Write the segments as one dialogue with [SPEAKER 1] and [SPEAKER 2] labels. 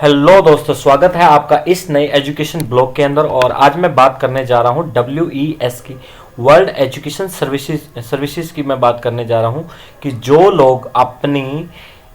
[SPEAKER 1] Hello दोस्तों, स्वागत है आपका इस नए एजुकेशन ब्लॉग के अंदर। और आज मैं बात करने जा रहा हूँ WES की, वर्ल्ड एजुकेशन सर्विसेज की मैं बात करने जा रहा हूँ कि जो लोग अपनी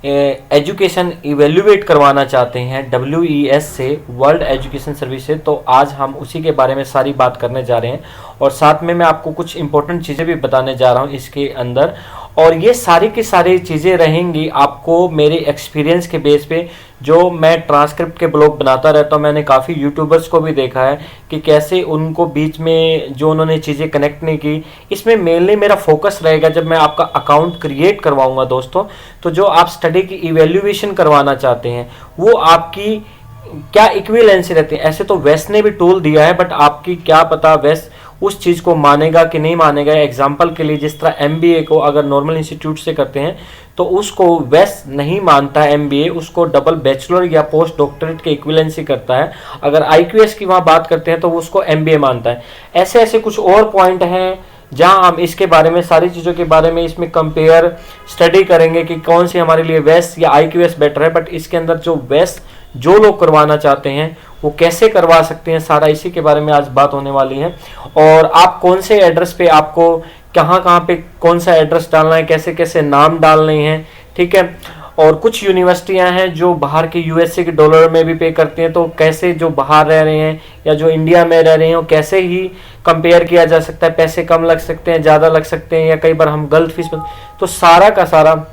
[SPEAKER 1] एजुकेशन इवेल्युएट करवाना चाहते हैं WES से, वर्ल्ड एजुकेशन सर्विसेज, तो आज हम उसी के बारे में सारी बात करने जा रहे हैं। और साथ में मैं आपको कुछ इंपॉर्टेंट चीज़ें भी बताने जा रहा हूँ इसके अंदर। और ये सारी की सारी चीज़ें रहेंगी आपको मेरे एक्सपीरियंस के बेस पे, जो मैं ट्रांसक्रिप्ट के ब्लॉग बनाता रहता हूँ। मैंने काफ़ी यूट्यूबर्स को भी देखा है कि कैसे उनको बीच में जो उन्होंने चीज़ें कनेक्ट नहीं की। इसमें मेनली मेरा फोकस रहेगा जब मैं आपका अकाउंट क्रिएट करवाऊंगा दोस्तों, तो जो आप स्टडी की इवेल्युएशन करवाना चाहते हैं वो आपकी क्या इक्विवेलेंसी रहती है। ऐसे तो वेस ने भी टूल दिया है, बट आपकी क्या पता वेस उस चीज़ को मानेगा कि नहीं मानेगा। एग्जाम्पल के लिए, जिस तरह MBA को अगर नॉर्मल इंस्टीट्यूट से करते हैं तो उसको वेस नहीं मानता है MBA, उसको डबल बैचलर या पोस्ट डॉक्टरेट के इक्विवेलेंसी करता है। अगर IQS की वहाँ बात करते हैं तो उसको MBA मानता है। ऐसे ऐसे कुछ और पॉइंट हैं जहां हम इसके बारे में, सारी चीज़ों के बारे में इसमें कंपेयर स्टडी करेंगे कि कौन सी हमारे लिए वेस या IQS बेटर है। बट इसके अंदर जो वेस जो लोग करवाना चाहते हैं वो कैसे करवा सकते हैं, सारा इसी के बारे में आज बात होने वाली है। और आप कौन से एड्रेस पे, आपको कहाँ कहाँ पे कौन सा एड्रेस डालना है, कैसे कैसे नाम डालने हैं, ठीक है। और कुछ यूनिवर्सिटियां हैं जो बाहर के USA के डॉलर में भी पे करती हैं, तो कैसे जो बाहर रह रहे हैं या जो इंडिया में रह रहे हैं कैसे ही कंपेयर किया जा सकता है। पैसे कम लग सकते हैं, ज़्यादा लग सकते हैं, या कई बार हम गलत फीस में, तो सारा का सारा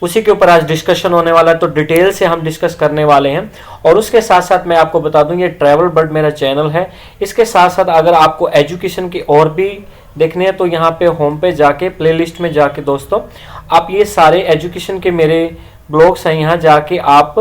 [SPEAKER 1] उसी के ऊपर आज डिस्कशन होने वाला है। तो डिटेल से हम डिस्कस करने वाले हैं। और उसके साथ साथ मैं आपको बता दूं, ये ट्रैवल बर्ड मेरा चैनल है। इसके साथ साथ अगर आपको एजुकेशन की और भी देखने हैं तो यहाँ पे होम पे जाके, प्लेलिस्ट में जाके दोस्तों, आप ये सारे एजुकेशन के मेरे ब्लॉग्स हैं, यहाँ जाके आप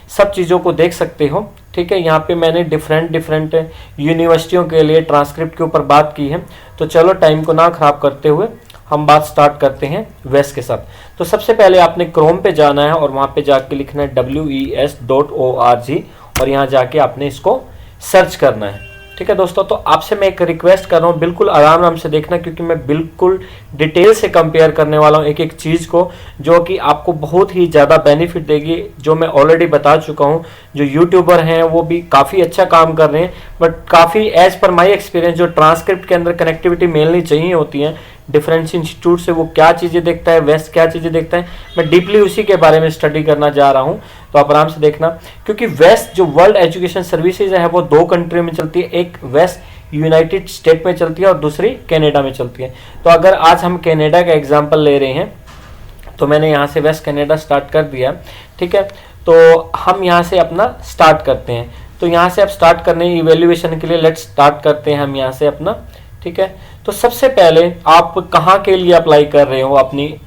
[SPEAKER 1] सब चीज़ों को देख सकते हो, ठीक है। यहाँ पे मैंने डिफरेंट यूनिवर्सिटियों के लिए ट्रांसक्रिप्ट के ऊपर बात की है। तो चलो टाइम को ना खराब करते हुए हम बात स्टार्ट करते हैं वेस के साथ। तो सबसे पहले आपने क्रोम पे जाना है और वहाँ पे जाके लिखना है WES.org और यहाँ जाके आपने इसको सर्च करना है, ठीक है दोस्तों। तो आपसे मैं एक रिक्वेस्ट कर रहा हूँ, बिल्कुल आराम से देखना, क्योंकि मैं बिल्कुल डिटेल से कंपेयर करने वाला हूँ एक एक चीज़ को, जो कि आपको बहुत ही ज़्यादा बेनिफिट देगी। जो मैं ऑलरेडी बता चुका हूँ, जो यूट्यूबर हैं वो भी काफ़ी अच्छा काम कर रहे हैं, बट काफ़ी एज पर माई एक्सपीरियंस जो ट्रांसक्रिप्ट के अंदर कनेक्टिविटी मेनली चाहिए होती है डिफरेंट इंस्टीट्यूट से, वो क्या चीज़ें देखता है, वेस्ट क्या चीज़ें देखता है, मैं डीपली उसी के बारे में स्टडी करना जा रहा हूँ। तो आप आराम से देखना, क्योंकि वेस्ट जो वर्ल्ड एजुकेशन सर्विसेज है वो 2 कंट्री में चलती है। एक वेस्ट यूनाइटेड स्टेट में चलती है और दूसरी कनाडा में चलती है। तो अगर आज हम कनाडा का एग्जाम्पल ले रहे हैं, तो मैंने यहाँ से वेस्ट कनाडा स्टार्ट कर दिया, ठीक है। तो हम यहाँ से अपना स्टार्ट करते हैं। तो यहाँ से अब स्टार्ट करने इवेल्युएशन के लिए लेट्स स्टार्ट करते हैं हम यहाँ से अपना, ठीक है। तो सबसे पहले आप कहाँ के लिए अप्लाई कर रहे हो, आपने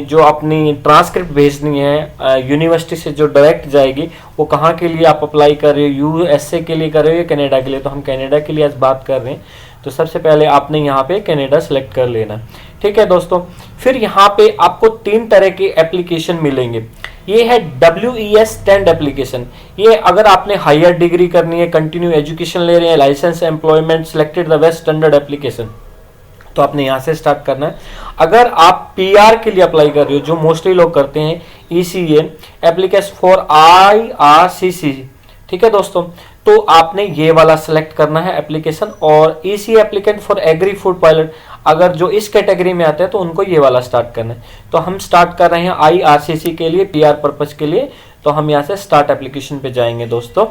[SPEAKER 1] जो अपनी ट्रांसक्रिप्ट भेजनी है यूनिवर्सिटी से जो डायरेक्ट जाएगी, वो कहाँ के लिए आप अप्लाई कर रहे हो, USA के लिए कर रहे हो या कनाडा के लिए। तो हम कनाडा के लिए आज बात कर रहे हैं। तो सबसे पहले आपने यहाँ पे कनाडा सेलेक्ट कर लेना, ठीक है दोस्तों। फिर यहाँ पे आपको 3 तरह के एप्लीकेशन मिलेंगे। ये है WES स्टैंड एप्लीकेशन। ये अगर आपने हायर डिग्री करनी है, कंटिन्यू एजुकेशन ले रहे हैं, लाइसेंस एम्प्लॉयमेंट, सिलेक्टेड द वेस्ट स्टैंडर्ड एप्लीकेशन, तो आपने यहाँ से स्टार्ट करना है। अगर आप PR के लिए अप्लाई कर रहे हो, जो मोस्टली लोग करते हैं, ECA एप्लीकेशन फॉर IRCC, ठीक है दोस्तों, तो आपने ये वाला सेलेक्ट करना है एप्लीकेशन। और ECA applicant for agri food pilot, अगर जो इस कैटेगरी में आते हैं तो उनको ये वाला स्टार्ट करना है। तो हम स्टार्ट कर रहे हैं IRCC के लिए, PR पर्पज के लिए। तो हम यहाँ से स्टार्ट एप्लीकेशन पे जाएंगे दोस्तों।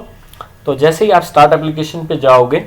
[SPEAKER 1] तो जैसे ही आप स्टार्ट एप्लीकेशन पे जाओगे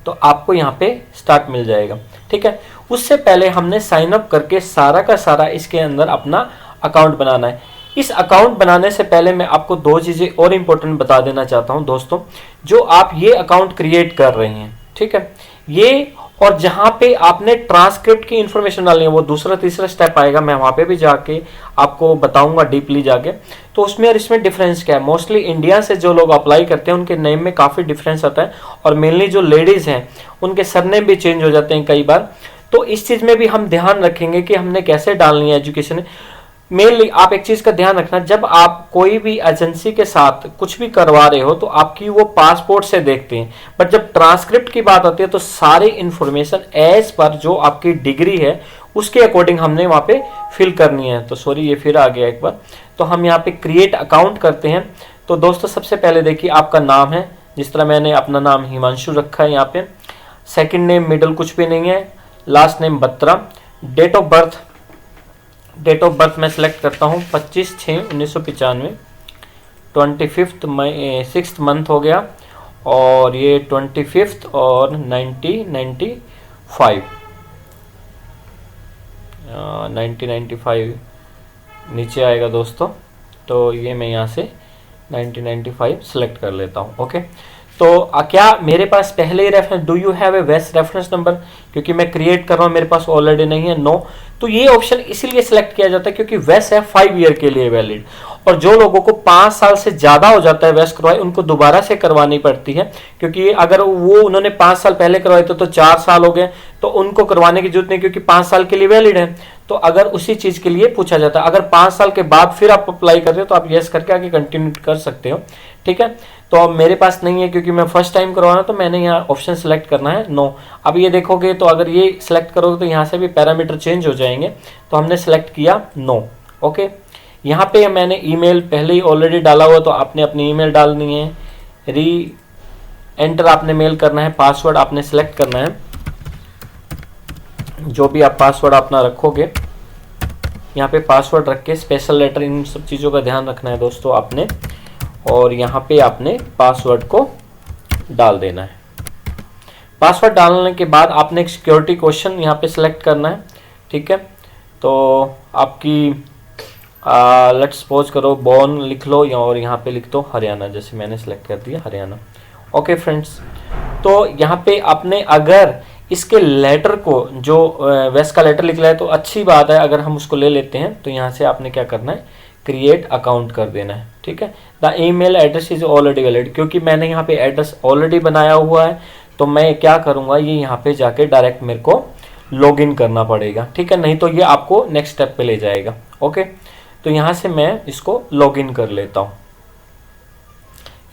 [SPEAKER 1] तो आपको यहाँ पे स्टार्ट मिल जाएगा, ठीक है। उससे पहले हमने साइन अप करके सारा का सारा इसके अंदर अपना अकाउंट बनाना है। इस अकाउंट बनाने से पहले मैं आपको 2 चीज़ें और इम्पोर्टेंट बता देना चाहता हूँ दोस्तों। जो आप ये अकाउंट क्रिएट कर रहे हैं, ठीक है, ये, और जहाँ पे आपने ट्रांसक्रिप्ट की इंफॉर्मेशन डालनी है, वो दूसरा तीसरा स्टेप आएगा, मैं वहाँ पे भी जाके आपको बताऊंगा डीपली जाके। तो उसमें और इसमें डिफरेंस क्या है। मोस्टली इंडिया से जो लोग अप्लाई करते हैं उनके नेम में काफ़ी डिफरेंस आता है, और मेनली जो लेडीज़ हैं उनके सरनेम भी चेंज हो जाते हैं कई बार। तो इस चीज़ में भी हम ध्यान रखेंगे कि हमने कैसे डालनी है एजुकेशन। मेनली आप एक चीज का ध्यान रखना, जब आप कोई भी एजेंसी के साथ कुछ भी करवा रहे हो तो आपकी वो पासपोर्ट से देखते हैं, बट जब ट्रांसक्रिप्ट की बात आती है तो सारी इंफॉर्मेशन एज पर जो आपकी डिग्री है उसके अकॉर्डिंग हमने वहां पे फिल करनी है। तो सॉरी ये फिर आ गया एक बार। तो हम यहाँ पे क्रिएट अकाउंट करते हैं। तो दोस्तों सबसे पहले देखिए आपका नाम है, जिस तरह मैंने अपना नाम हिमांशु रखा है यहाँ पे, सेकंड नेम मिडल कुछ भी नहीं है, last name Batra, date of birth मैं सेलेक्ट करता हूँ 25/6/1995, 25 मई 6th मंथ हो गया, और ये 25 और 1995 नीचे आएगा दोस्तों। तो ये मैं यहाँ से 1995 सेलेक्ट कर लेता हूँ। ओके, तो क्या मेरे पास पहले ही reference, do you have a west reference number, क्योंकि मैं क्रिएट कर रहा हूँ मेरे पास ऑलरेडी नहीं है, नो। तो ये ऑप्शन इसीलिए सिलेक्ट किया जाता है क्योंकि वेस्ट है 5 ईयर के लिए वैलिड, और जो लोगों को 5 साल से ज्यादा हो जाता है वेस्ट करवाए उनको दोबारा से करवानी पड़ती है, क्योंकि अगर वो उन्होंने 5 साल पहले करवाए तो 4 साल हो गए, तो उनको करवाने की जरूरत नहीं क्योंकि 5 साल के लिए वैलिड है। तो अगर उसी चीज के लिए पूछा जाता है, अगर 5 साल के बाद फिर आप अप्लाई कर रहे हो तो आप यस करके आगे कंटिन्यू कर सकते हो। ठीक है, तो अब मेरे पास नहीं है क्योंकि मैं फर्स्ट टाइम करवाना, तो मैंने यहाँ ऑप्शन सेलेक्ट करना है नो। अब ये देखोगे तो अगर ये सिलेक्ट करोगे तो यहाँ से भी पैरामीटर चेंज हो जाएंगे, तो हमने सेलेक्ट किया नो। ओके, यहाँ पे मैंने ईमेल पहले ही ऑलरेडी डाला हुआ, तो आपने अपनी ईमेल डालनी है, री एंटर आपने मेल करना है, पासवर्ड आपने सेलेक्ट करना है, जो भी आप पासवर्ड अपना रखोगे यहाँ पे पासवर्ड रख के स्पेशल लेटर इन सब चीज़ों का ध्यान रखना है दोस्तों आपने, और यहाँ पे आपने पासवर्ड को डाल देना है। पासवर्ड डालने के बाद आपने एक सिक्योरिटी क्वेश्चन यहाँ पे सिलेक्ट करना है। ठीक है, तो आपकी लेट्स सपोज करो बॉर्न लिख लो, और यहाँ पे लिख दो हरियाणा, जैसे मैंने सेलेक्ट कर दिया हरियाणा। ओके फ्रेंड्स, तो यहाँ पे आपने अगर इसके लेटर को जो वेस्ट का लेटर लिखना है तो अच्छी बात है, अगर हम उसको ले लेते हैं तो यहाँ से आपने क्या करना है, क्रिएट अकाउंट कर देना है। ठीक है, the email address is already valid, क्योंकि मैंने यहाँ पे एड्रेस ऑलरेडी बनाया हुआ है, तो मैं क्या करूँगा, ये यहाँ पे जाके डायरेक्ट मेरे को लॉग इन करना पड़ेगा। ठीक है, नहीं तो ये आपको नेक्स्ट स्टेप पे ले जाएगा। ओके, तो यहाँ से मैं इसको लॉग इन कर लेता हूँ,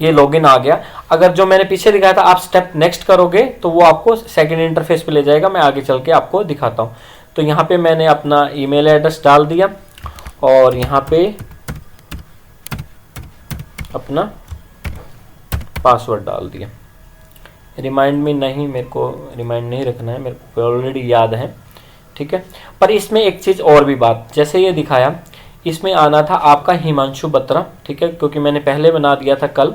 [SPEAKER 1] ये लॉगिन आ गया। अगर जो मैंने पीछे दिखाया था आप स्टेप नेक्स्ट करोगे तो वो आपको सेकंड इंटरफेस पे ले जाएगा, मैं आगे चल के आपको दिखाता हूँ। तो यहाँ पे मैंने अपना ईमेल एड्रेस डाल दिया और यहाँ पे अपना पासवर्ड डाल दिया। रिमाइंड में नहीं, मेरे को रिमाइंड नहीं रखना है, मेरे को ऑलरेडी याद है। ठीक है, पर इसमें एक चीज़ और भी बात, जैसे ये दिखाया इसमें आना था आपका हिमांशु बत्रा। ठीक है, क्योंकि मैंने पहले बना दिया था कल,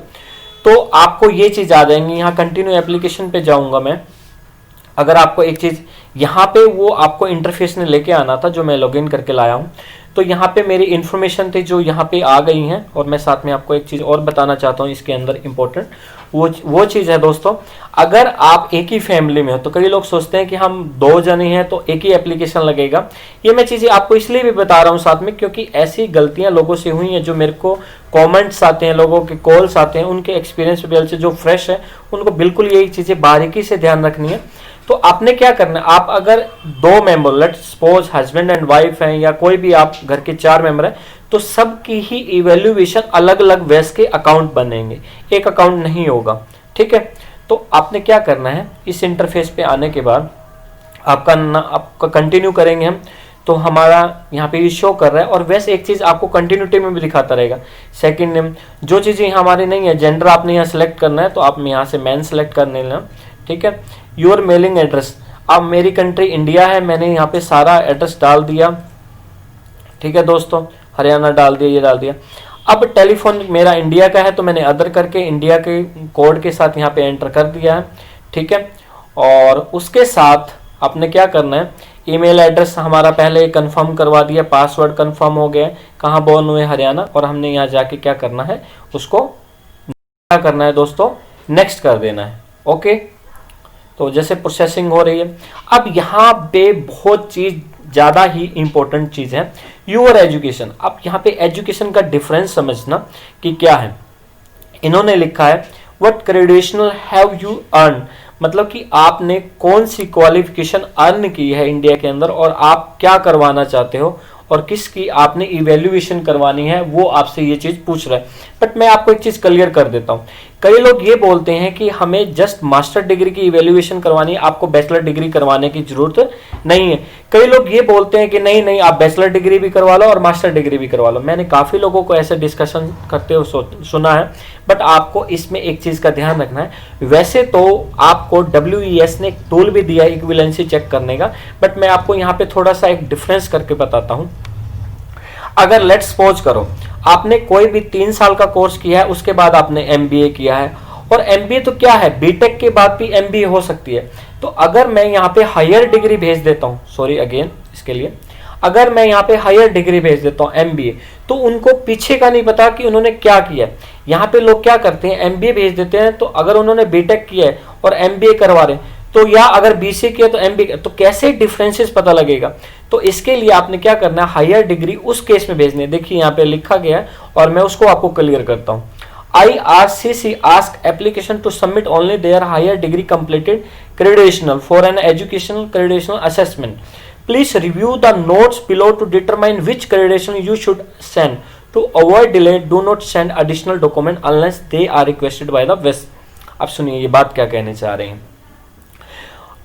[SPEAKER 1] तो आपको ये चीज़ आ जाएंगी। यहाँ कंटिन्यू एप्लीकेशन पे जाऊँगा मैं, अगर आपको एक चीज़ यहाँ पे वो आपको इंटरफेस ने लेके आना था जो मैं लॉगिन करके लाया हूँ, तो यहाँ पे मेरी इन्फॉर्मेशन थी जो यहाँ पे आ गई हैं। और मैं साथ में आपको एक चीज़ और बताना चाहता हूँ इसके अंदर इम्पोर्टेंट, वो चीज़ है दोस्तों, अगर आप एक ही फैमिली में हो, तो कई लोग सोचते हैं कि हम 2 जने हैं तो एक ही एप्लीकेशन लगेगा। ये मैं चीज़ें आपको इसलिए भी बता रहा हूँ साथ में, क्योंकि ऐसी गलतियाँ लोगों से हुई हैं, जो मेरे को कमेंट्स आते हैं, लोगों के कॉल्स आते हैं, उनके एक्सपीरियंस बेल से जो फ्रेश है उनको बिल्कुल यही चीज़ें बारीकी से ध्यान रखनी है। तो आपने क्या करना है, आप अगर 2 member, let's suppose husband and wife हैं, या कोई भी आप घर के 4 मेंबर हैं, तो सबकी ही इवेल्युएशन अलग अलग वेस के अकाउंट बनेंगे, एक अकाउंट नहीं होगा। ठीक है, तो आपने क्या करना है, इस इंटरफेस पे आने के बाद आपका कंटिन्यू करेंगे हम, तो हमारा यहाँ पे ये शो कर रहा है। और वैसे एक चीज़ आपको कंटिन्यूटी में भी दिखाता रहेगा, सेकंड नेम, जो चीज़ें हमारी नहीं है, जेंडर आपने यहाँ सेलेक्ट करना है, तो आप यहाँ से मैन सेलेक्ट करने लेना। ठीक है, योर मेलिंग एड्रेस, अब मेरी कंट्री इंडिया है, मैंने यहाँ पे सारा एड्रेस डाल दिया। ठीक है दोस्तों, हरियाणा डाल दिया, ये डाल दिया। अब टेलीफोन मेरा इंडिया का है, तो मैंने अदर करके इंडिया के कोड के साथ यहाँ पे एंटर कर दिया है। ठीक है, और उसके साथ आपने क्या करना है, ईमेल एड्रेस हमारा पहले कंफर्म करवा दिया, पासवर्ड कंफर्म हो गया, कहाँ बोर्न हुए हरियाणा, और हमने यहाँ जाके क्या करना है, उसको क्या करना है दोस्तों, नेक्स्ट कर देना है। ओके, तो जैसे प्रोसेसिंग हो रही है, अब यहाँ पे बहुत चीज़ ज़्यादा ही इंपॉर्टेंट चीज़ है, यूर एजुकेशन। अब यहाँ पे एजुकेशन का डिफरेंस समझना कि क्या है। इन्होंने लिखा है व्हाट ग्रेजुएशनल हैव यू अर्न, मतलब कि आपने कौन सी क्वालिफिकेशन अर्न की है इंडिया के अंदर और आप क्या करवाना चाहते हो, और किसकी आपने इवेल्युएशन करवानी है, वो आपसे ये चीज पूछ रहा है। बट मैं आपको एक चीज क्लियर कर देता हूं, कई लोग ये बोलते हैं कि हमें जस्ट मास्टर डिग्री की इवेल्युएशन करवानी है, आपको बैचलर डिग्री करवाने की जरूरत नहीं है। कई लोग ये बोलते हैं कि नहीं नहीं, आप बैचलर डिग्री भी करवा लो और मास्टर डिग्री भी करवा लो। मैंने काफी लोगों को ऐसे डिस्कशन करते हुए सुना है। बट आपको इसमें एक चीज का ध्यान रखना है, वैसे तो आपको WES ने एक टूल भी दिया है इक्विवेलेंसी चेक करने का, बट मैं आपको यहाँ पे थोड़ा सा एक डिफरेंस करके बताता हूँ। अगर लेट्स सपोज करो आपने कोई भी 3 साल का कोर्स किया है, उसके बाद आपने MBA किया है, और MBA तो क्या है, बीटेक के बाद भी MBA हो सकती है। तो अगर मैं यहाँ पे हायर डिग्री भेज देता हूँ, सॉरी अगेन इसके लिए, अगर मैं यहाँ पे हायर डिग्री भेज देता हूँ MBA, तो उनको पीछे का नहीं पता कि उन्होंने क्या किया है। यहाँ पे लोग क्या करते हैं, MBA भेज देते हैं, तो अगर उन्होंने बीटेक किया है और MBA करवा रहे हैं, तो या अगर BC किया तो MBA, तो कैसे डिफरेंसेस पता लगेगा। तो इसके लिए आपने क्या करना है, हायर डिग्री उस केस में भेजनी है। देखिए यहाँ पे लिखा गया है और मैं उसको आपको क्लियर करता हूँ। IRCC ask application to submit only their higher degree completed credential for an educational credential assessment. Please review the notes below to determine which credential you should send. To avoid delay, do not send additional document unless they are requested by the WES. अब सुनिए ये बात क्या कहने चाह रहे हैं।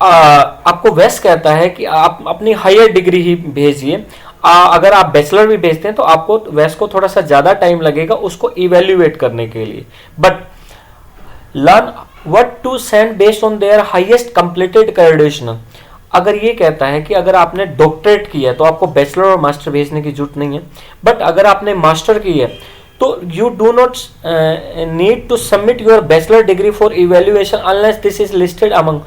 [SPEAKER 1] आपको WES कहता है कि आप अपनी हायर डिग्री ही भेजिए। अगर आप बैचलर भी भेजते हैं तो आपको WES को थोड़ा सा ज्यादा टाइम लगेगा उसको इवेल्युएट करने के लिए। But learn what to send based on their highest completed credential. अगर ये कहता है कि अगर आपने डॉक्टरेट की है तो आपको बैचलर और मास्टर भेजने की जरूरत नहीं है। बट अगर आपने मास्टर की है तो you do not need to submit your bachelor degree for evaluation unless this is listed among.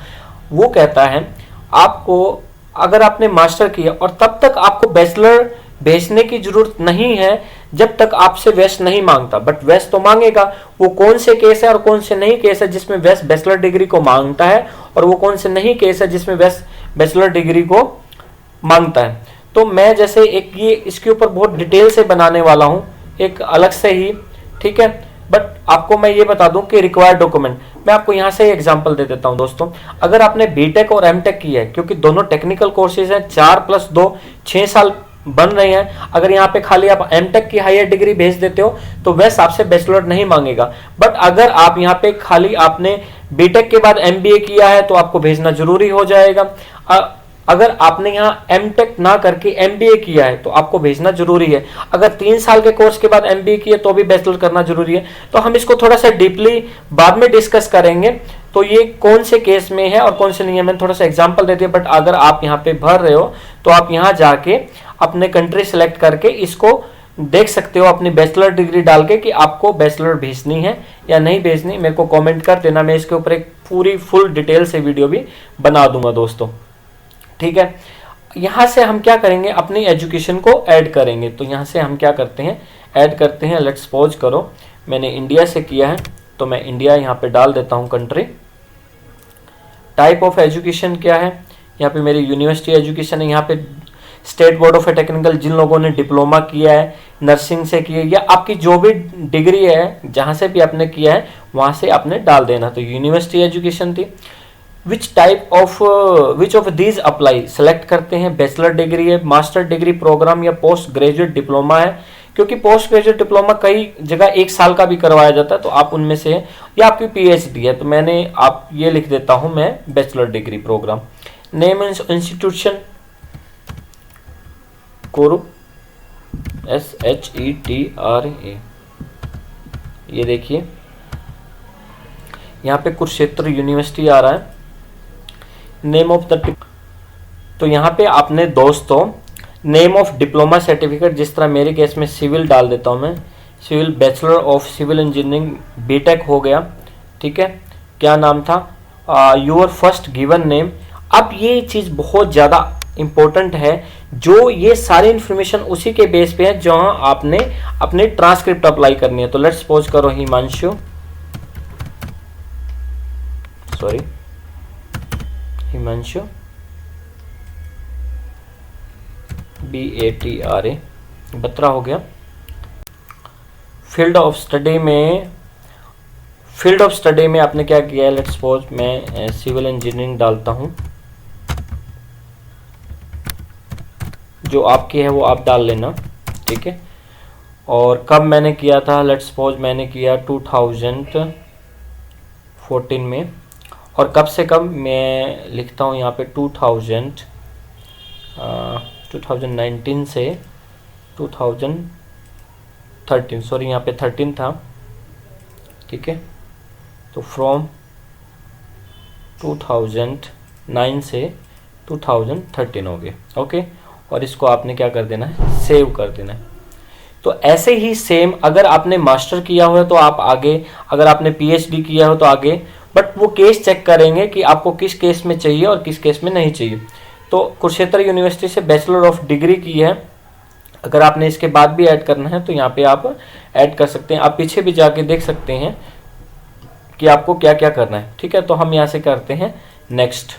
[SPEAKER 1] वो कहता है आपको अगर आपने मास्टर किया और तब तक आपको बैचलर भेजने की जरूरत नहीं है जब तक आपसे WES नहीं मांगता। बट WES तो मांगेगा। वो कौन से केस है और कौन से नहीं केस है जिसमें WES बैचलर डिग्री को मांगता है, और वो कौन से नहीं केस है जिसमें WES बैचलर डिग्री को मांगता है। तो मैं जैसे एक ये इसके ऊपर बहुत डिटेल से बनाने वाला हूं एक अलग से ही, ठीक है। बट आपको मैं ये बता दूं कि रिक्वायर्ड डॉक्यूमेंट, मैं आपको यहां से एग्जांपल दे देता हूं दोस्तों। अगर आपने बीटेक और एमटेक की है, क्योंकि दोनों टेक्निकल कोर्सेज हैं, 4 + 2 6 साल बन रहे हैं। अगर यहाँ पे खाली आप एमटेक की हायर डिग्री भेज देते हो तो WES आपसे बैचलर नहीं मांगेगा। बट अगर आप यहाँ पे खाली आपने बीटेक के बाद MBA किया है तो आपको भेजना जरूरी हो जाएगा। अगर आपने यहाँ एमटेक ना करके MBA किया है तो आपको भेजना जरूरी है। अगर 3 साल के कोर्स के बाद MBA किया तो भी बैचलर करना जरूरी है। तो हम इसको थोड़ा सा डीपली बाद में डिस्कस करेंगे, तो ये कौन से केस में है और कौन से नहीं है, मैंने थोड़ा सा एग्जांपल दे दिया। बट अगर आप यहाँ पे भर रहे हो तो आप यहाँ जाके अपने कंट्री सेलेक्ट करके इसको देख सकते हो, अपनी बैचलर डिग्री डाल के कि आपको बैचलर भेजनी है या नहीं भेजनी। मेरे को कमेंट कर देना, मैं इसके ऊपर एक पूरी फुल डिटेल से वीडियो भी बना दूंगा दोस्तों, ठीक है। यहां से हम क्या करेंगे, अपनी एजुकेशन को ऐड करेंगे। तो यहां से हम क्या करते हैं, ऐड करते हैं। लेट्स सपोज करो मैंने इंडिया से किया है तो मैं इंडिया यहाँ पे डाल देता हूँ कंट्री। टाइप ऑफ एजुकेशन क्या है, यहाँ पे मेरी यूनिवर्सिटी एजुकेशन है। यहाँ पे स्टेट बोर्ड ऑफ टेक्निकल, जिन लोगों ने डिप्लोमा किया है, नर्सिंग से किया, या आपकी जो भी डिग्री है जहां से भी आपने किया है वहां से आपने डाल देना। तो यूनिवर्सिटी एजुकेशन थी। Which of these apply, select करते हैं। बैचलर डिग्री है, मास्टर डिग्री प्रोग्राम या पोस्ट ग्रेजुएट डिप्लोमा है, क्योंकि पोस्ट ग्रेजुएट डिप्लोमा कई जगह 1 साल का भी करवाया जाता है, तो आप उनमें से है, या आपकी PhD है। तो मैंने आप ये लिख देता हूं मैं bachelor degree programme. Name institution कोरू, SHETRA। ये देखिए यहाँ पे कुरुक्षेत्र यूनिवर्सिटी आ रहा है। नेम ऑफ द, तो यहाँ पे आपने दोस्तों नेम ऑफ डिप्लोमा सर्टिफिकेट, जिस तरह मेरे केस में सिविल डाल देता हूँ मैं, civil bachelor of civil engineering BTech हो गया, ठीक है। क्या नाम था, योर फर्स्ट गिवन नेम। अब ये चीज़ बहुत ज़्यादा इंपॉर्टेंट है, जो ये सारी इंफॉर्मेशन उसी के बेस पे है जहां आपने अपने ट्रांसक्रिप्ट अप्लाई करनी है। तो लेट्स सपोज करो हिमांशु, सॉरी हिमांशु BATRA, बत्रा हो गया। फील्ड ऑफ स्टडी में आपने क्या किया है, लेट्स सपोज मैं सिविल इंजीनियरिंग डालता हूं। जो आपकी है वो आप डाल लेना, ठीक है। और कब मैंने किया था, लेट्स सपोज मैंने किया 2014 में, और कब से कब मैं लिखता हूँ यहाँ पे 2019 से 2013, सॉरी यहाँ पे 13 था, ठीक है। तो फ्रॉम 2009 से 2013 हो गया, ओके। और इसको आपने क्या कर देना है, सेव कर देना है। तो ऐसे ही सेम अगर आपने मास्टर किया हुआ है तो आप आगे, अगर आपने पीएचडी किया हो तो आगे, बट वो केस चेक करेंगे कि आपको किस केस में चाहिए और किस केस में नहीं चाहिए। तो कुरुक्षेत्र यूनिवर्सिटी से बैचलर ऑफ डिग्री की है, अगर आपने इसके बाद भी ऐड करना है तो यहाँ पे आप ऐड कर सकते हैं। आप पीछे भी जाके देख सकते हैं कि आपको क्या क्या करना है, ठीक है। तो हम यहाँ से करते हैं नेक्स्ट।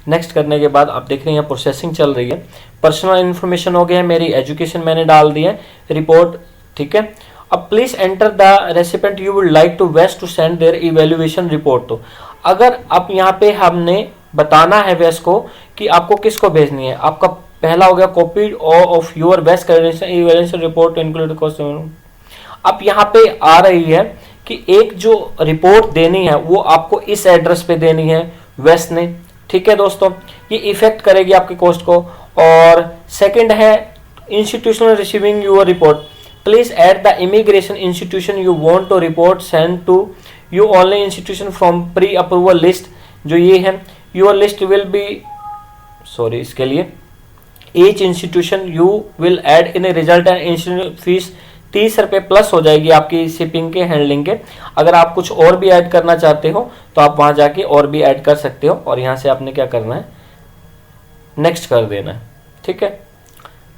[SPEAKER 1] नेक्स्ट करने के बाद आप देख रहे हैं यहाँ प्रोसेसिंग चल रही है। पर्सनल इन्फॉर्मेशन हो गया है, मेरी एजुकेशन मैंने डाल दी है, रिपोर्ट, ठीक है। अब please enter the recipient you would like to वेस्ट to send their evaluation report. तो अगर आप यहाँ पे हमने बताना है वेस्ट को कि आपको किसको भेजनी है। आपका पहला हो गया कॉपी ऑफ योर वेस्ट इवेल्युएशन रिपोर्ट इंक्लूड कॉस्ट। अब यहाँ पे आ रही है कि एक जो रिपोर्ट देनी है वो आपको इस एड्रेस पे देनी है वेस्ट ने, ठीक है दोस्तों। ये इफेक्ट करेगी आपके कॉस्ट को। और सेकंड है institutional receiving your report, please at the immigration institution you want to report send to you only institution from pre approval list. जो ये है your list will be, sorry इसके लिए each institution you will add in a result and institution fees 30 रुपये plus हो जाएगी आपकी shipping के, हैंडलिंग के। अगर आप कुछ और भी ऐड करना चाहते हो तो आप वहां जाके और भी ऐड कर सकते हो। और यहां से आपने क्या करना है, नेक्स्ट कर देना है, ठीक है।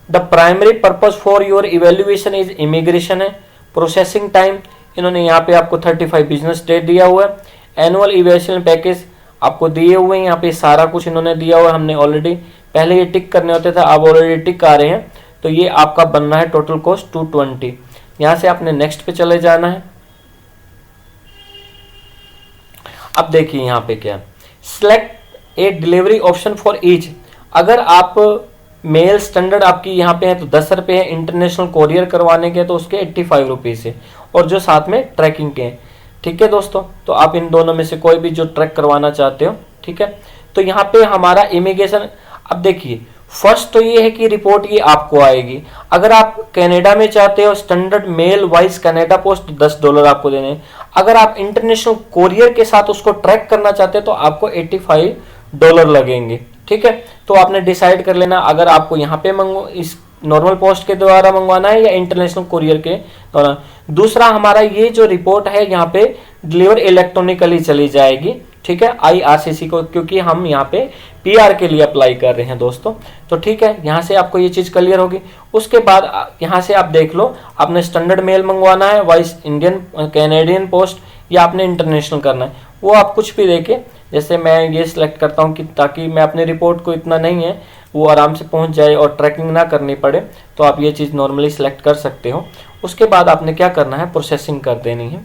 [SPEAKER 1] The primary purpose for your evaluation is immigration है। प्रोसेसिंग टाइम इन्होंने यहाँ पे आपको 35 बिजनेस डे दिया हुआ है। एनुअल इवेल्युएशन पैकेज आपको दिए हुए हैं, यहाँ पे सारा कुछ इन्होंने दिया हुआ है। हमने ऑलरेडी पहले ये टिक करने होते थे, अब ऑलरेडी टिक आ रहे हैं। तो ये आपका बनना है टोटल कॉस्ट 220। यहां से आपने नेक्स्ट पे चले जाना है। अब देखिए यहाँ पे क्या, select a delivery option for each. अगर आप मेल स्टैंडर्ड आपकी यहाँ पे है तो 10 रुपये है, इंटरनेशनल कोरियर करवाने के तो उसके 85 रुपीज है, और जो साथ में ट्रैकिंग के हैं, ठीक है दोस्तों। तो आप इन दोनों में से कोई भी जो ट्रैक करवाना चाहते हो, ठीक है। तो यहाँ पे हमारा इमिग्रेशन, अब देखिए फर्स्ट तो ये है कि रिपोर्ट ये आपको आएगी। अगर आप कनाडा में चाहते हो standard mail wise Canada post $10 आपको देने। अगर आप इंटरनेशनल कोरियर के साथ उसको ट्रैक करना चाहते हो तो आपको $85 लगेंगे, ठीक है। तो आपने डिसाइड कर लेना अगर आपको यहाँ पे इस नॉर्मल पोस्ट के द्वारा मंगवाना है या इंटरनेशनल कोरियर के द्वारा। दूसरा हमारा ये जो रिपोर्ट है यहाँ पे डिलीवर इलेक्ट्रॉनिकली चली जाएगी, ठीक है, IRCC को, क्योंकि हम यहाँ पे PR के लिए अप्लाई कर रहे हैं दोस्तों। तो ठीक है, यहाँ से आपको ये चीज क्लियर होगी। उसके बाद यहाँ से आप देख लो आपने स्टैंडर्ड मेल मंगवाना है, वाइस इंडियन कैनेडियन पोस्ट, या आपने इंटरनेशनल करना है, वो आप कुछ भी देके। जैसे मैं ये सिलेक्ट करता हूँ कि ताकि मैं अपने रिपोर्ट को इतना नहीं है वो आराम से पहुंच जाए और ट्रैकिंग ना करनी पड़े, तो आप ये चीज़ नॉर्मली सिलेक्ट कर सकते हो। उसके बाद आपने क्या करना है, प्रोसेसिंग कर देनी है।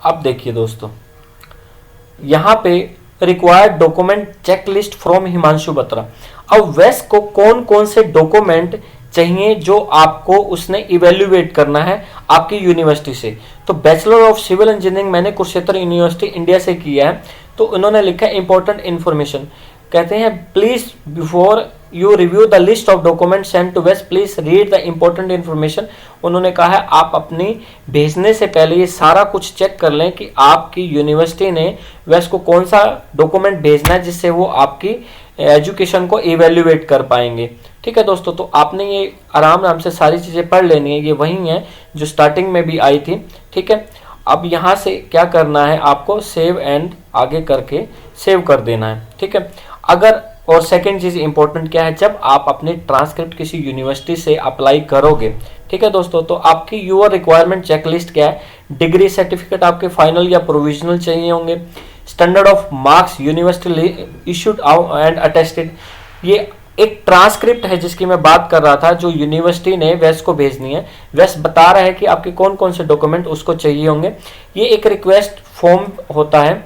[SPEAKER 1] अब देखिए दोस्तों यहाँ पे required document checklist from Himanshu Batra. अब वेस्ट को कौन कौन से डॉक्यूमेंट चाहिए जो आपको उसने इवेल्युएट करना है आपकी यूनिवर्सिटी से। तो बैचलर ऑफ सिविल इंजीनियरिंग मैंने कुरुक्षेत्र यूनिवर्सिटी इंडिया से किया है। तो उन्होंने लिखा है इंपॉर्टेंट इन्फॉर्मेशन, कहते हैं please before you review the list of document send to वेस्ट please read the important information. उन्होंने कहा है आप अपनी भेजने से पहले ये सारा कुछ चेक कर लें कि आपकी यूनिवर्सिटी ने वेस्ट को कौन सा डॉक्यूमेंट भेजना है जिससे वो आपकी एजुकेशन को इवेल्युएट कर पाएंगे। ठीक है दोस्तों, तो आपने ये आराम से सारी चीजें पढ़ लेनी है, ये वही है जो स्टार्टिंग में भी आई थी। ठीक है, अब यहाँ से क्या करना है, आपको सेव एंड आगे करके सेव कर देना है। ठीक है, अगर और सेकंड चीज इंपॉर्टेंट क्या है, जब आप अपनी ट्रांसक्रिप्ट किसी यूनिवर्सिटी से अप्लाई करोगे, ठीक है दोस्तों, तो आपकी यूर रिक्वायरमेंट चेकलिस्ट क्या है, डिग्री सर्टिफिकेट आपके फाइनल या प्रोविजनल चाहिए होंगे, standard of marks university issued and attested, ये एक ट्रांसक्रिप्ट है जिसकी मैं बात कर रहा था, जो यूनिवर्सिटी ने वेस को भेजनी है। वेस बता रहा है कि आपके कौन कौन से डॉक्यूमेंट उसको चाहिए होंगे। ये एक रिक्वेस्ट फॉर्म होता है,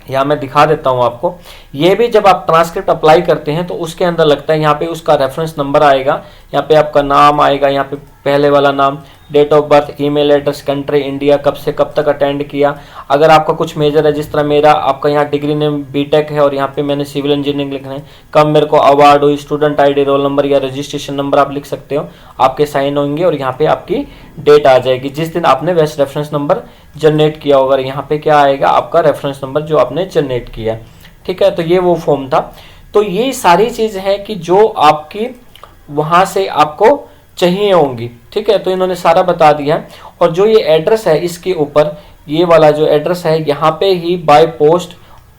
[SPEAKER 1] यहाँ मैं दिखा देता हूँ आपको। ये भी जब आप ट्रांसक्रिप्ट अप्लाई करते हैं तो उसके अंदर लगता है, यहाँ पे उसका रेफरेंस नंबर आएगा, यहाँ पे आपका नाम आएगा, यहाँ पे पहले वाला नाम, date of birth, email address, country India, कब से कब तक अटेंड किया। अगर आपका कुछ मेजर है, जिस तरह मेरा, आपका यहाँ डिग्री नेम बीटेक है और यहाँ पे मैंने सिविल इंजीनियरिंग लिखना है, कब मेरे को अवार्ड हुई, स्टूडेंट आईडी, रोल नंबर या रजिस्ट्रेशन नंबर आप लिख सकते हो, आपके साइन होंगे और यहाँ पे आपकी डेट आ जाएगी जिस दिन आपने वेस्ट रेफरेंस नंबर जनरेट किया होगा। यहाँ पे क्या आएगा, आपका रेफरेंस नंबर जो आपने जनरेट किया। ठीक है, तो ये वो फॉर्म था। तो ये सारी चीज है कि जो आपकी वहां से आपको चाहिए होंगी। ठीक है, तो इन्होंने सारा बता दिया है। और जो ये एड्रेस है, इसके ऊपर ये वाला जो एड्रेस है, यहाँ पे ही बाय पोस्ट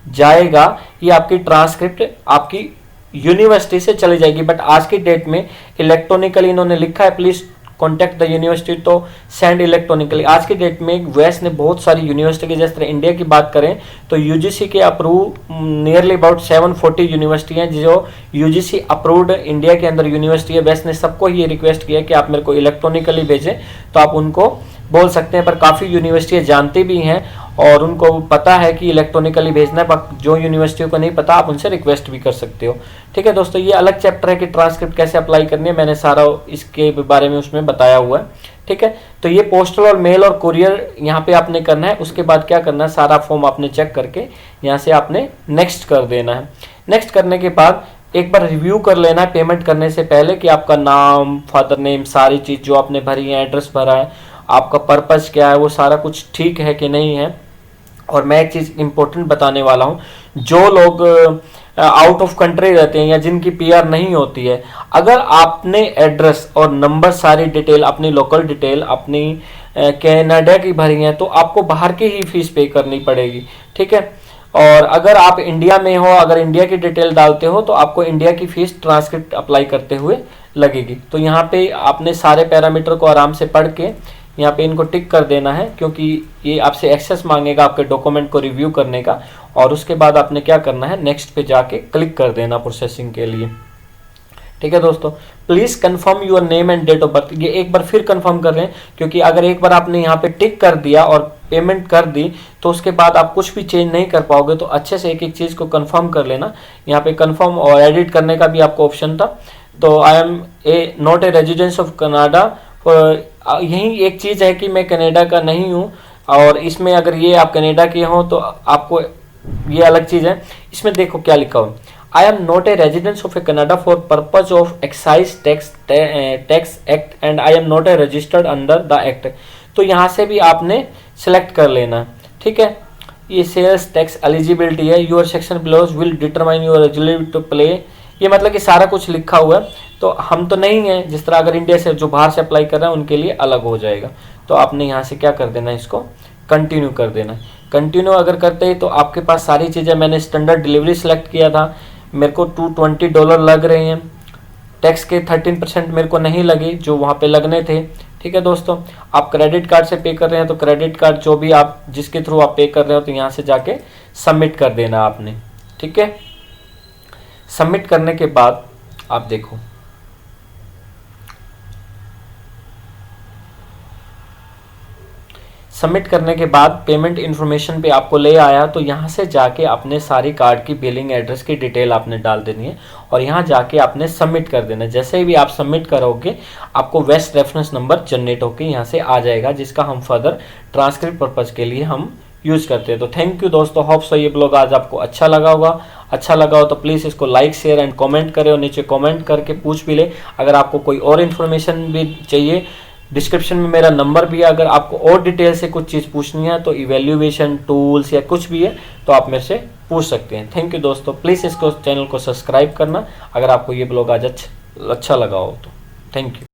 [SPEAKER 1] जाएगा। ये आपकी ट्रांसक्रिप्ट आपकी यूनिवर्सिटी से चली जाएगी। बट आज की डेट में इलेक्ट्रॉनिकली इन्होंने लिखा है, प्लीज कॉन्टेक्ट द यूनिवर्सिटी, तो सेंड इलेक्ट्रॉनिकली। आज की डेट में वेस्ट ने बहुत सारी यूनिवर्सिटी की, जैसे इंडिया की बात करें तो यूजीसी के अप्रूव नियरली अबाउट 740 यूनिवर्सिटी हैं जो यूजीसी अप्रूव्ड इंडिया के अंदर यूनिवर्सिटी है। वेस्ट ने सबको ये रिक्वेस्ट किया कि आप मेरे को इलेक्ट्रॉनिकली भेजें, तो आप उनको बोल सकते हैं। पर काफ़ी यूनिवर्सिटियाँ जानती भी हैं और उनको पता है कि इलेक्ट्रॉनिकली भेजना है, पर जो यूनिवर्सिटियों को नहीं पता आप उनसे रिक्वेस्ट भी कर सकते हो। ठीक है दोस्तों, ये अलग चैप्टर है कि ट्रांसक्रिप्ट कैसे अप्लाई करनी है, मैंने सारा इसके बारे में उसमें बताया हुआ है। ठीक है, तो ये पोस्टल और मेल और कुरियर यहाँ पे आपने करना है। उसके बाद क्या करना है, सारा फॉर्म आपने चेक करके यहाँ से आपने नेक्स्ट कर देना है। नेक्स्ट करने के बाद एक बार रिव्यू कर लेना है पेमेंट करने से पहले कि आपका नाम, फादर नेम, सारी चीज़ जो आपने भरी है, एड्रेस भरा है, आपका पर्पस क्या है, वो सारा कुछ ठीक है कि नहीं है। और मैं एक चीज़ इंपॉर्टेंट बताने वाला हूँ, जो लोग आउट ऑफ कंट्री रहते हैं या जिनकी पीआर नहीं होती है, अगर आपने एड्रेस और नंबर, सारी डिटेल, अपनी लोकल डिटेल, अपनी कनाडा की भरी है, तो आपको बाहर की ही फीस पे करनी पड़ेगी। ठीक है, और अगर आप इंडिया में हो, अगर इंडिया की डिटेल डालते हो, तो आपको इंडिया की फीस ट्रांसक्रिप्ट अप्लाई करते हुए लगेगी। तो यहाँ पे आपने सारे पैरामीटर को आराम से पढ़ के यहाँ पे इनको टिक कर देना है, क्योंकि ये आपसे एक्सेस मांगेगा आपके डॉक्यूमेंट को रिव्यू करने का। और उसके बाद आपने क्या करना है, नेक्स्ट पे जाके क्लिक कर देना प्रोसेसिंग के लिए। ठीक है दोस्तों, please confirm your name and date of birth. ये एक बार फिर कंफर्म कर लें, क्योंकि अगर एक बार आपने यहाँ पे टिक कर दिया और पेमेंट कर दी तो उसके बाद आप कुछ भी चेंज नहीं कर पाओगे। तो अच्छे से एक एक चीज को कंफर्म कर लेना। यहाँ पे कंफर्म और एडिट करने का भी आपको ऑप्शन था। तो I am not a residence of Canada. यही एक चीज है कि मैं कनाडा का नहीं हूँ, और इसमें अगर ये आप कनाडा के हो तो आपको ये अलग चीज है। इसमें देखो क्या लिखा हो, I am not a residence of A Canada for purpose of excise tax act and I am not a registered under the act. तो यहाँ से भी आपने सेलेक्ट कर लेना। ठीक है, ये सेल्स टैक्स एलिजिबिलिटी है, your section below will determine your eligibility to play. ये मतलब कि सारा कुछ लिखा हुआ है। तो हम तो नहीं है, जिस तरह अगर इंडिया से जो बाहर से अप्लाई कर रहे हैं उनके लिए अलग हो जाएगा। तो आपने यहाँ से क्या कर देना, इसको कंटिन्यू कर देना। कंटिन्यू अगर करते हैं तो आपके पास सारी चीज़ें, मैंने स्टैंडर्ड डिलीवरी सेलेक्ट किया था, मेरे को $220 लग रहे हैं। टैक्स के 13% मेरे को नहीं लगे जो वहाँ पे लगने थे। ठीक है दोस्तों, आप क्रेडिट कार्ड से पे कर रहे हैं तो क्रेडिट कार्ड जो भी आप जिसके थ्रू आप पे कर रहे हो, तो यहाँ से जाके सबमिट कर देना आपने। ठीक है, सबमिट करने के बाद आप देखो, सबमिट करने के बाद पेमेंट इन्फॉर्मेशन पे आपको ले आया। तो यहाँ से जाके आपने सारी कार्ड की बिलिंग एड्रेस की डिटेल आपने डाल देनी है और यहाँ जाके आपने सबमिट कर देना है। जैसे ही भी आप सबमिट करोगे आपको वेस्ट रेफरेंस नंबर जनरेट होकर यहाँ से आ जाएगा, जिसका हम फर्दर ट्रांसक्रिप्ट पर्पज के लिए हम यूज करते हैं। तो थैंक यू दोस्तों, होप सो ये ब्लॉग आज आपको अच्छा लगा होगा। अच्छा लगा हो तो प्लीज़ इसको लाइक, शेयर एंड कमेंट करें और नीचे कमेंट करके पूछ भी ले। अगर आपको कोई और इन्फॉर्मेशन भी चाहिए, डिस्क्रिप्शन में मेरा नंबर भी है। अगर आपको और डिटेल से कुछ चीज़ पूछनी है तो इवैल्यूएशन टूल्स या कुछ भी है तो आप मेरे से पूछ सकते हैं। थैंक यू दोस्तों, प्लीज़ इसको चैनल को सब्सक्राइब करना अगर आपको ये ब्लॉग आज अच्छा लगा हो तो। Thank you.